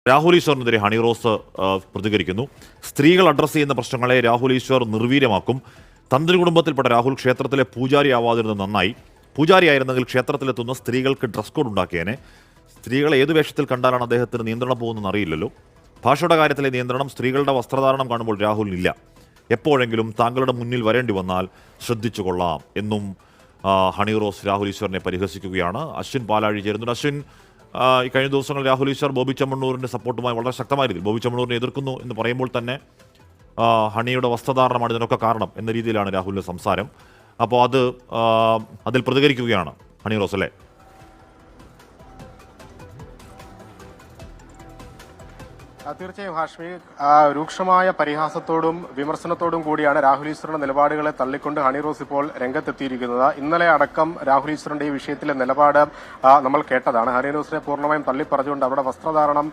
രാഹുൽ ഈശ്വറിനെതിരെ ഹണി റോസ് പ്രതികരിക്കുന്നു. സ്ത്രീകൾ അഡ്രസ്സ് ചെയ്യുന്ന പ്രശ്നങ്ങളെ രാഹുൽ ഈശ്വർ നിർവീര്യമാക്കും. തന്ത്രി കുടുംബത്തിൽപ്പെട്ട രാഹുൽ ക്ഷേത്രത്തിലെ പൂജാരിയാവാതിരുന്നത് നന്നായി. പൂജാരിയായിരുന്നെങ്കിൽ ക്ഷേത്രത്തിലെത്തുന്ന സ്ത്രീകൾക്ക് ഡ്രസ് കോഡ് ഉണ്ടാക്കിയേനെ. സ്ത്രീകളെ ഏത് വേഷത്തിൽ കണ്ടാലാണ് അദ്ദേഹത്തിന് നിയന്ത്രണം പോകുന്നതെന്ന് അറിയില്ലല്ലോ. ഭാഷയുടെ കാര്യത്തിലെ നിയന്ത്രണം സ്ത്രീകളുടെ വസ്ത്രധാരണം കാണുമ്പോൾ രാഹുലിനില്ല. എപ്പോഴെങ്കിലും താങ്കളുടെ മുന്നിൽ വരേണ്ടി വന്നാൽ ശ്രദ്ധിച്ചു കൊള്ളാം എന്നും ഹണി റോസ് രാഹുൽ ഈശ്വറിനെ പരിഹസിക്കുകയാണ്. അശ്വിൻ പാലാഴി ചേരുന്നുണ്ട്. അശ്വിൻ, ഈ കഴിഞ്ഞ ദിവസങ്ങൾ രാഹുൽ ഈശ്വർ ബോബി ചെമ്മണ്ണൂരിൻ്റെ സപ്പോർട്ടുമായി വളരെ ശക്തമായ രീതിയിൽ ബോബി ചെമ്മണ്ണൂരിനെ എതിർക്കുന്നു എന്ന് പറയുമ്പോൾ തന്നെ ഹണിയുടെ വസ്ത്രധാരണമാണ് ഇതിനൊക്കെ കാരണം എന്ന രീതിയിലാണ് രാഹുലിൻ്റെ സംസാരം. അപ്പോൾ അതിൽ പ്രതികരിക്കുകയാണ് ഹണി റോസ്, അല്ലേ? തീർച്ചയായും ഹാഷ്മി, രൂക്ഷമായ പരിഹാസത്തോടും വിമർശനത്തോടും കൂടിയാണ് രാഹുൽ ഈശ്വറിന്റെ നിലപാടുകളെ തള്ളിക്കൊണ്ട് ഹണി റോസ് ഇപ്പോൾ രംഗത്തെത്തിയിരിക്കുന്നത്. ഇന്നലെ അടക്കം രാഹുൽ ഈശ്വറിന്റെ ഈ വിഷയത്തിലെ നിലപാട് നമ്മൾ കേട്ടതാണ്. ഹണി റോസിനെ പൂർണ്ണമായും തള്ളിപ്പറഞ്ഞുകൊണ്ട് അവിടെ വസ്ത്രധാരണം